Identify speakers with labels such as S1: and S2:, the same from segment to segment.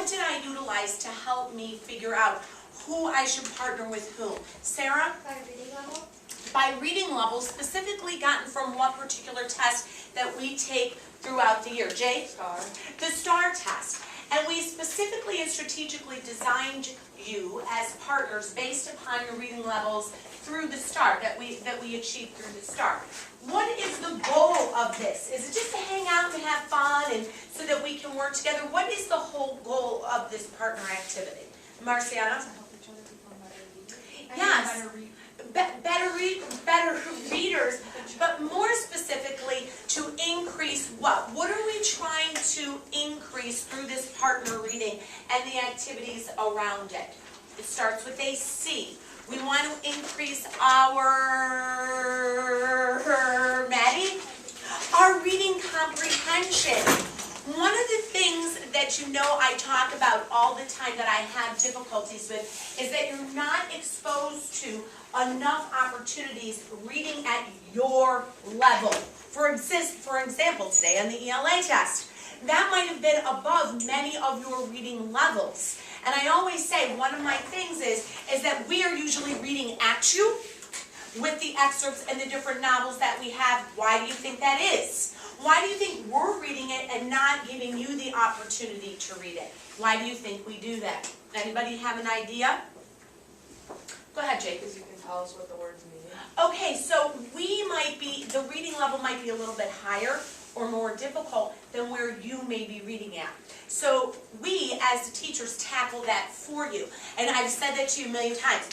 S1: did I utilize to help me figure out who I should partner with whom? Sarah?
S2: By reading level?
S1: By reading level, specifically gotten from what particular test that we take throughout the year? Jay?
S2: STAR.
S1: The STAR test. And we specifically and strategically designed you as partners based upon your reading levels through the STAR, that we achieved through the STAR. What is the goal of this? Is it just to hang out and have fun and so that we can work together? What is the whole goal of this partner activity? Marciana?
S2: To help each other become better readers.
S1: Yes. Better readers, but more specifically to increase what? What are we trying to increase through this partner reading and the activities around it? It starts with a C. We want to increase our, Maddie? Our reading comprehension. One of the things that you know I talk about all the time that I have difficulties with is that you're not exposed to enough opportunities reading at your level. For example, today on the ELA test, that might have been above many of your reading levels. And I always say one of my things is that we are usually reading at you with the excerpts and the different novels that we have. Why do you think that is? Why do you think we're reading it and not giving you the opportunity to read it? Why do you think we do that? Anybody have an idea? Go ahead, Jake.
S3: Because you can tell us what the words mean.
S1: Okay, so the reading level might be a little bit higher or more difficult than where you may be reading at. So we, as the teachers, tackle that for you. And I've said that to you a million times.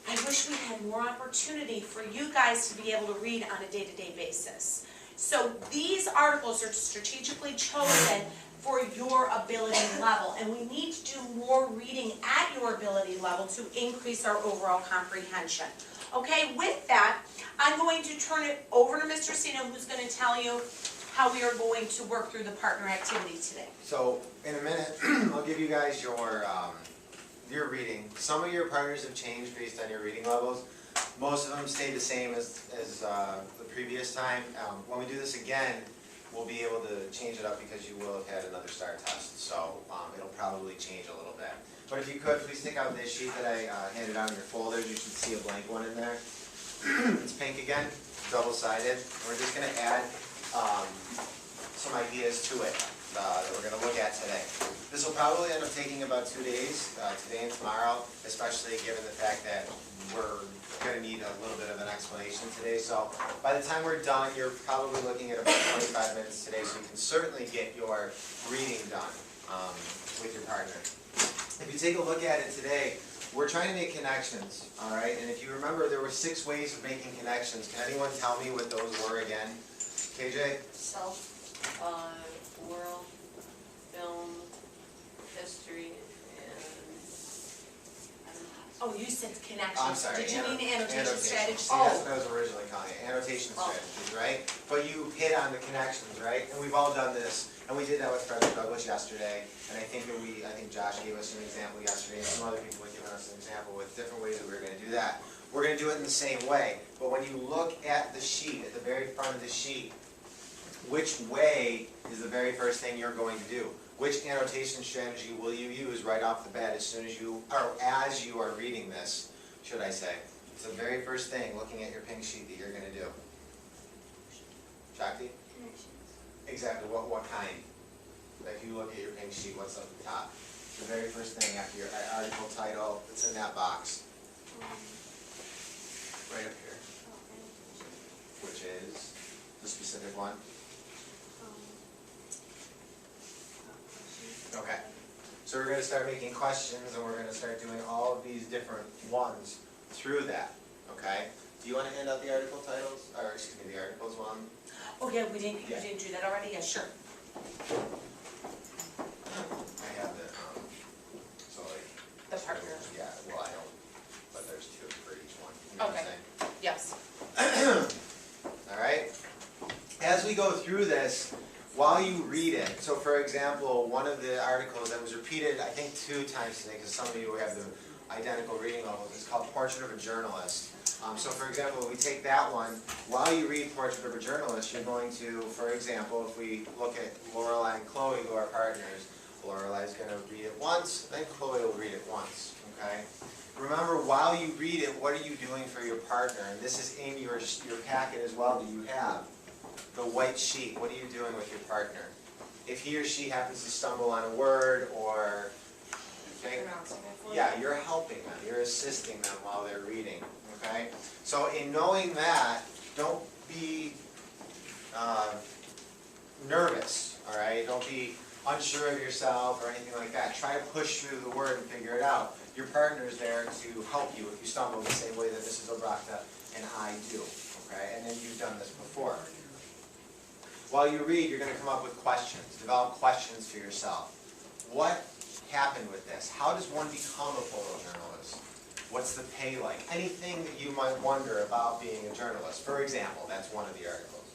S1: I wish we had more opportunity for you guys to be able to read on a day-to-day basis. So these articles are strategically chosen for your ability level, and we need to do more reading at your ability level to increase our overall comprehension. Okay, with that, I'm going to turn it over to Mr. Cena, who's going to tell you how we are going to work through the partner activity today.
S4: So in a minute, I'll give you guys your reading. Some of your partners have changed based on your reading levels. Most of them stay the same as the previous time. When we do this again, we'll be able to change it up because you will have had another STAR test. So it'll probably change a little bit. But if you could, please take out this sheet that I handed out in your folders. You should see a blank one in there. It's pink again, double-sided. We're just going to add some ideas to it that we're going to look at today. This will probably end up taking about 2 days, today and tomorrow, especially given the fact that we're going to need a little bit of an explanation today. So by the time we're done, you're probably looking at about 25 minutes today, so you can certainly get your reading done with your partner. If you take a look at it today, we're trying to make connections, all right? And if you remember, there were 6 ways of making connections. Can anyone tell me what those were again? KJ?
S3: Self, world, film, history, and
S1: Oh, you said connections.
S4: I'm sorry.
S1: Did you mean annotation strategy?
S4: See, that's what I was originally calling it, annotation strategies, right? But you hit on the connections, right? And we've all done this, and we did that with Frederick Douglass yesterday, and I think Josh gave us an example yesterday, and some other people have given us an example with different ways that we were going to do that. We're going to do it in the same way, but when you look at the sheet, at the very front of the sheet, which way is the very first thing you're going to do? Which annotation strategy will you use right off the bat as soon as you, or as you are reading this, should I say? It's the very first thing, looking at your pink sheet, that you're going to do. Shakti?
S2: Connections.
S4: Exactly, what kind? If you look at your pink sheet, what's up the top? The very first thing after your article title, it's in that box. Right up here. Which is the specific one? Okay. So we're going to start making questions, and we're going to start doing all of these different ones through that. Okay? Do you want to hand out the article titles? Or, excuse me, the articles one?
S1: Oh, yeah, you didn't do that already? Yeah, sure.
S4: I have the, so like...
S1: The partner.
S4: Yeah, well, I don't, but there's 2 for each one. You know what I'm saying?
S1: Yes.
S4: All right? As we go through this, while you read it, so for example, one of the articles that was repeated, I think 2 times today, because some of you have the identical reading levels, is called Portrait of a Journalist. So for example, if we take that one, while you read Portrait of a Journalist, you're going to, for example, if we look at Lorelai and Chloe, who are partners, Lorelai's gonna read it once, then Chloe will read it once, okay? Remember, while you read it, what are you doing for your partner? And this is in your packet as well that you have. The white sheet, what are you doing with your partner? If he or she happens to stumble on a word or
S3: Pronouncing it for
S4: yeah, you're helping them, you're assisting them while they're reading, okay? So in knowing that, don't be nervous, all right? Don't be unsure of yourself or anything like that. Try to push through the word and figure it out. Your partner's there to help you if you stumble the same way that Mrs. Obrachta and I do, okay? And then you've done this before. While you read, you're going to come up with questions. Develop questions for yourself. What happened with this? How does one become a photojournalist? What's the pay like? Anything that you might wonder about being a journalist. For example, that's one of the articles.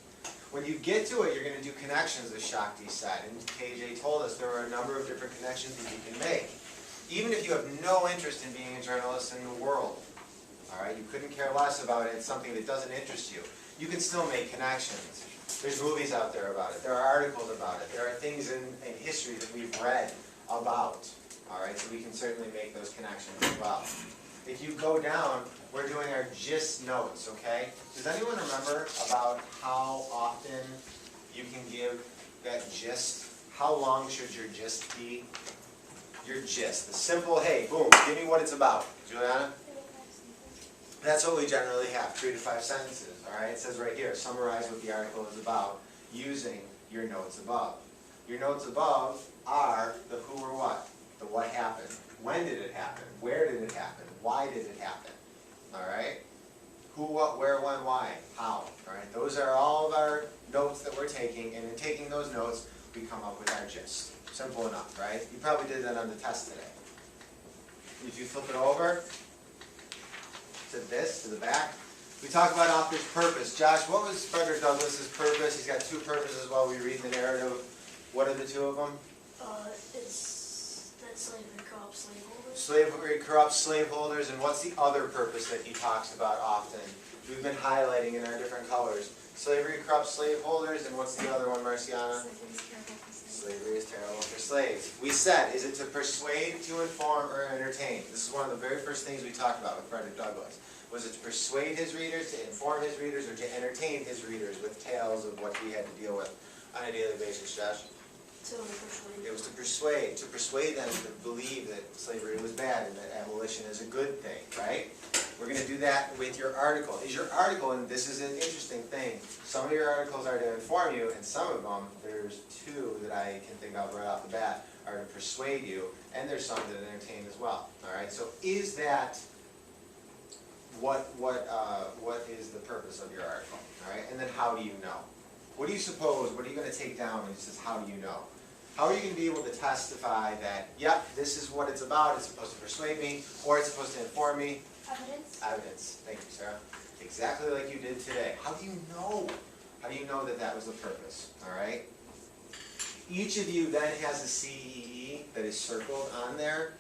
S4: When you get to it, you're going to do connections, as Shakti said. And KJ told us there are a number of different connections that you can make. Even if you have no interest in being a journalist in the world, all right, you couldn't care less about it, it's something that doesn't interest you, you can still make connections. There's movies out there about it. There are articles about it. There are things in history that we've read about. All right, so we can certainly make those connections as well. If you go down, we're doing our gist notes, okay? Does anyone remember about how often you can give that gist? How long should your gist be? Your gist, the simple, hey, boom, give me what it's about. Juliana? That's what we generally have, 3 to 5 sentences, all right? It says right here, summarize what the article is about using your notes above. Your notes above are the who or what, the what happened, when did it happen, where did it happen, why did it happen, all right? Who, what, where, when, why, how, all right? Those are all of our notes that we're taking, and in taking those notes, we come up with our gist. Simple enough, right? You probably did that on the test today. If you flip it over to this, to the back, we talk about author's purpose. Josh, what was Frederick Douglass's purpose? He's got 2 purposes while we read the narrative. What are the 2 of them?
S2: It's that slavery corrupts slaveholders.
S4: Slavery corrupts slaveholders, and what's the other purpose that he talks about often? We've been highlighting in our different colors. Slavery corrupts slaveholders, and what's the other one, Marciana? Slavery is terrible for slaves. We said, is it to persuade, to inform, or entertain? This is one of the very first things we talked about with Frederick Douglass. Was it to persuade his readers, to inform his readers, or to entertain his readers with tales of what he had to deal with on a daily basis, Josh?
S2: To persuade.
S4: It was to persuade them to believe that slavery was bad and that abolition is a good thing, right? We're going to do that with your article. Is your article, and this is an interesting thing, some of your articles are to inform you, and some of them, there's 2 that I can think of right off the bat, are to persuade you, and there's some that entertain as well, all right? So is that what is the purpose of your article, all right? And then how do you know? What do you suppose, what are you going to take down when it says how do you know? How are you going to be able to testify that, yep, this is what it's about, it's supposed to persuade me, or it's supposed to inform me?
S2: Evidence.
S4: Evidence. Thank you, Sarah. Exactly like you did today. How do you know? How do you know that that was the purpose, all right? Each of you then has a CEE that is circled on there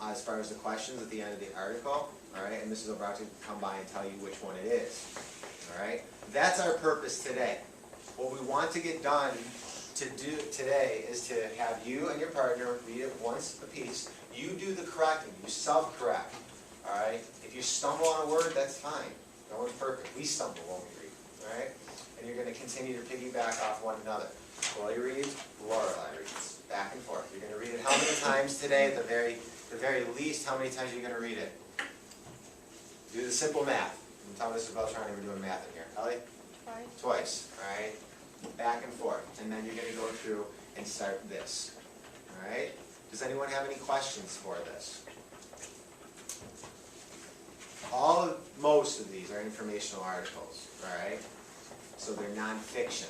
S4: as far as the questions at the end of the article, all right? And Mrs. Obrachta can come by and tell you which one it is, all right? That's our purpose today. What we want to get done to do today is to have you and your partner read it once a piece. You do the correcting. You self-correct. All right? If you stumble on a word, that's fine. No one's perfect. We stumble when we read. All right? And you're going to continue to piggyback off one another. Chloe reads, Lorelai reads. Back and forth. You're going to read it how many times today? At the very least, how many times are you going to read it? Do the simple math. I'm telling Mrs. Beltrani we're doing math in here. Ellie? Twice. All right? Back and forth. And then you're going to go through and start this. All right? Does anyone have any questions for this? Most of these are informational articles, all right? So they're nonfiction,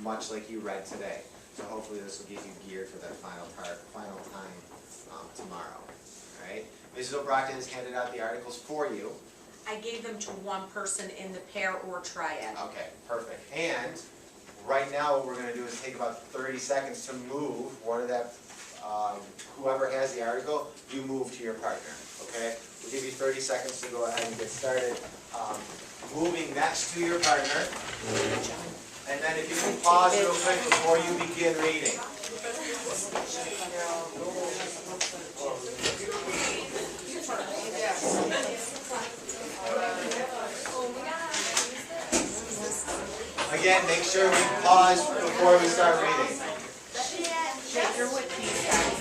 S4: much like you read today. So hopefully this will get you geared for that final time tomorrow, all right? Mrs. Obrachta has handed out the articles for you.
S1: I gave them to one person in the pair or triad.
S4: Okay, perfect. And right now what we're going to do is take about 30 seconds to move one of that, whoever has the article, you move to your partner, okay? We'll give you 30 seconds to go ahead and get started moving next to your partner. And then if you can pause real quick before you begin reading. Again, make sure we pause before we start reading.
S1: You're with these guys.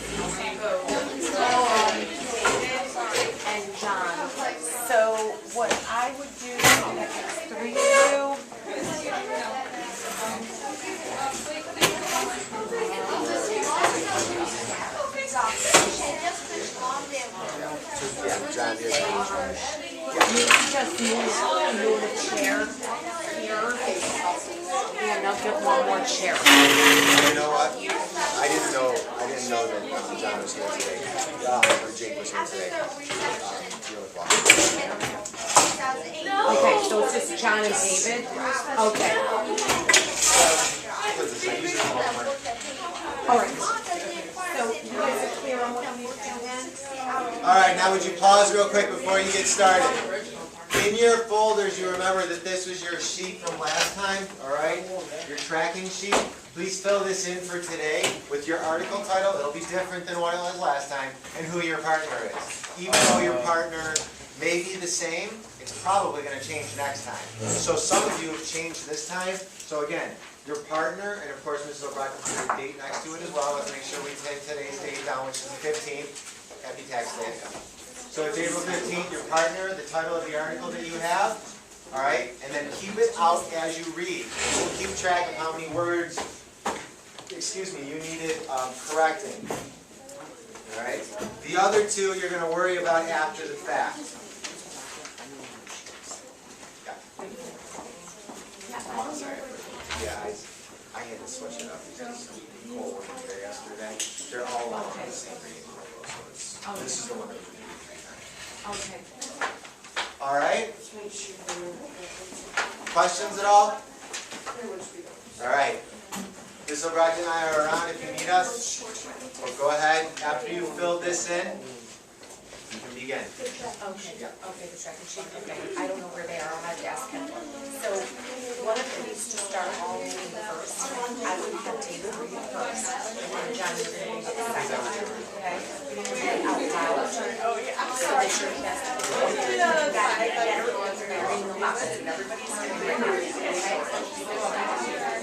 S1: And John. So what I would do, next three of you.
S4: Yeah, John, you're
S1: Maybe just move the chair here. And I'll get one more chair.
S4: You know what? I didn't know that John was here today. Or Jake was here today.
S1: Okay, so it's just John and David? Okay. All right. So you guys are clear on what I'm working on?
S4: All right, now would you pause real quick before you get started? In your folders, you remember that this was your sheet from last time, all right? Your tracking sheet. Please fill this in for today with your article title. It'll be different than what it was last time, and who your partner is. Even though your partner may be the same, it's probably going to change next time. So some of you have changed this time. So again, your partner, and of course Mrs. Obrachta put your date next to it as well. Let's make sure we take today's date down, which is the 15th. Happy Tax Day. So it's April 15th, your partner, the title of the article that you have, all right? And then keep it out as you read. So keep track of how many words, you needed correcting, all right? The other two you're going to worry about after the fact. Oh, sorry. Yeah, I had to switch it up because Nicole wasn't there yesterday. They're all on the same reading level, so this is the one that we need.
S1: Okay.
S4: All right? Questions at all? All right. Mrs. Obrachta and I are around if you need us. Or go ahead, after you fill this in, you can begin.
S1: Okay, okay, the second sheet, okay. I don't know where they are, I'll have to ask him. So, one of them needs to start all reading first. I would have David read it first, and then John is going to read it second, okay? You're going to read it out loud. Oh, yeah, I'm sorry. So that you're testing. Everyone's reading the opposite, and everybody's going to be reading it, okay?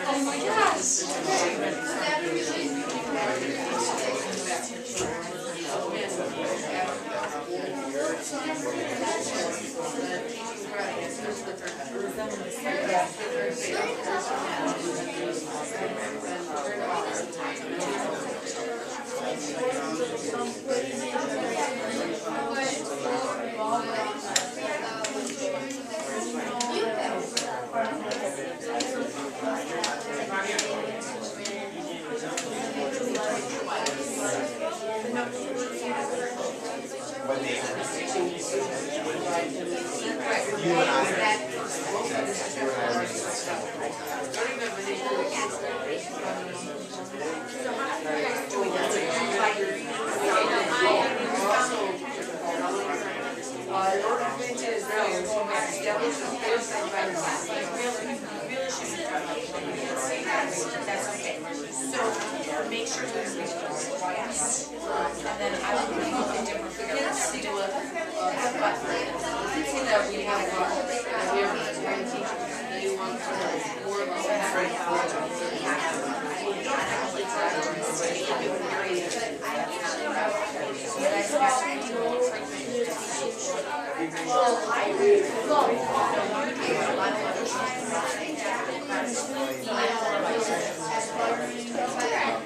S1: Oh my gosh.
S4: What name? You and I are, you and I are reading this.
S1: That's okay. So make sure there's yes. And then I will be looking different for kids to do it. But
S3: See that we have, we have parent teacher, you want to work on
S4: That.